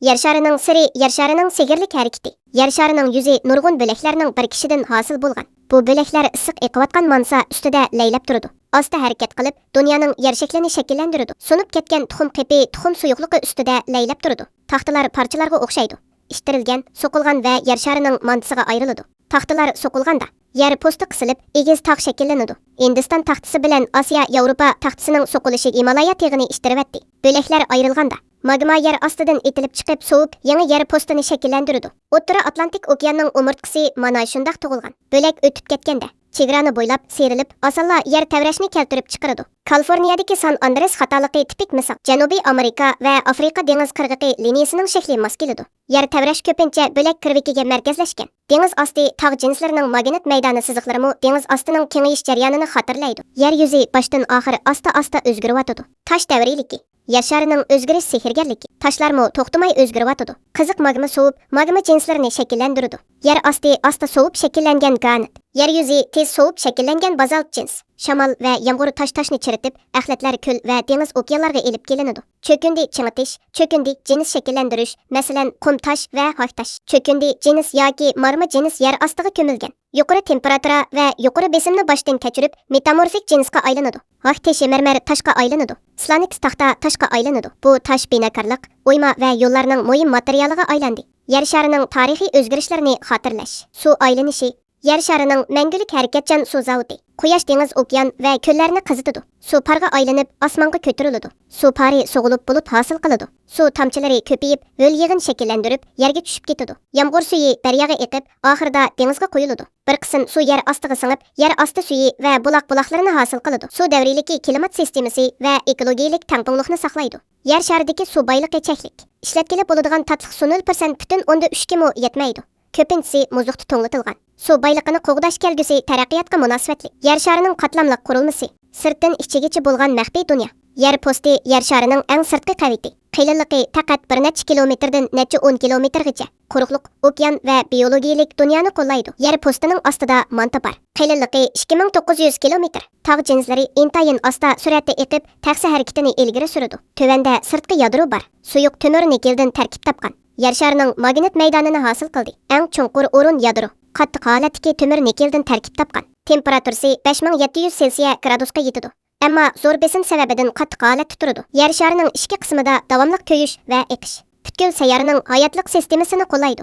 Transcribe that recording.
Yer şarının siri, yer şarının sehrlik hareketi. Yer şarının yüzü nurgun böleklerinin birikişidan hasıl bolgan. Bu bölekler ısık eqivatqan mansa üstüde leylap turdu. Asta hareket qılıp, dünyanın yer şeklini şekillendirdi. Sonup ketken tuxum qepi, tuxum suyuqluqi üstüde leylap turdu. Taxtalar parçalarga o'xshaydi. İştirilgen, soqulgan ve yer şarının mantısıga ayrılıdı. Taxtalar soqulganda, yer posti qısilib, egiz taq şekillenidi. Hindistan taxtası bilen Asiya, Yevropa taxtasının soquluşı Himalaya tegini iştirivetdi. Bölekler ayrılganda, magma yer astidan etilip chiqib sovup, yangi yer postini şekillendirdi. O'rta Atlantik okeanning umurtqisi mana shundaq tug'ilgan. Bölek o'tib ketganda, chegarani bo'ylab serilib, asalla yer tavrashni keltirib chiqaradi. Kaliforniyadagi San Andres xatolig'i tipik misol. Janubiy Amerika va Afrika dengiz qirg'iqi liniyasining shakli mos keladi. Yer tavrash ko'pincha bölek kirvikiga markazlashgan. Dengiz osti tog' jinslarining magnit maydoni siziqlarimi dengiz ostining kengayish jarayonini xotirlaydi. Yer yuzi boshdan oxir asta-asta o'zgaryotadi. Tosh davriyligi. Yer şarının özgürüş sehirgerligi. Taşlarmı toxtumay özgürüvatıdı. Kızık magma soğup, magma cinslerini şekillendirdi. Yer asti asta soğup şekillengen granit. Yer yüzü tez soğup şekillengen bazalt cins. Şamal ve yağmur taşni çiritip, ahletler kül ve deniz okyanlarga elip gelinidi. Çökündi çiңitiş, çökündi cins şekillendiriş, meselen kum taş ve hak taş. Çökündi cins yoki marma cins yer astiga kömülgen. Yuqori temperatura ve yuqori besimni boshdan kechirib, metamorfik jinsga aylanadi. Hak tashi mermer tashga aylanadi. Slanix taxta tashga aylanadi. Bu tash binakarlik, oyma ve yo'llarning muhim materialiga aylandi. Yer sharining tarixiy o'zgarishlarini xotirlash. Suv aylanishi. Yer şarının мәңгілік hareketchan su zavodi. Quyosh, dengiz, okean ve köllerini qizitidi. Su parga aylanib, osmonga ko'tariladi. Su pari so'g'ilib bulut hosil qiladi. Su tomchilari ko'payib, ho'l yig'in shakllantirib, yerga tushib ketadi. Yomg'ir suyi daryoga eqib, oxirida dengizga quyiladi. Bir qism su yer ostiga singib, yer osti suyi va buloq-buloqlarini hosil qiladi. Su davriyligi klimat sistemasi va ekologiyalik tangpungliqni saqlaydi. Yer sharidagi su boyligi cheklik. Ishlatkili bo'ladigan tatliq su 0,3 ga yetmaydi. Ko'pinchisi muzuqda to'nglatilgan. Su boyliqini qo'g'dash kelgusi taraqqiyotga munosabatli. Yer sharining qatlamli qurilmasi. Sirtdan ichigacha bo'lgan maxfiy dunyo. Yer posti yer sharining eng sirtqi qaviti. Qilinligi faqat bir necha kilometrdan necha 10 kilometrgacha. Quruqliq, okean va biologiyalik dunyoni qo'llaydi. Yer postining ostida manta bor. Qilinligi 2900 kilometr. Tog' jinslari intayin asta suratda eqib, taxsi harakatini ilgari suradi. Tövanda sirtqi yadro bor. Suyuq temir nikeldan tarkib topgan. Yer şarının magnit meydanını hasıl qildi. Eng chunqur o'rin yadro. Qattiq holatdagi temir nikeldan tarkib topgan. Temperaturasi 5700 Selsiya gradusga yetadi. Ammo zo'r besim sababidan qattiq holatda turadi. Yer şarının ikki qismida davomli ko'yish va eqish. Butkul sayyoraning hayotlik sistemasini qo'llaydi.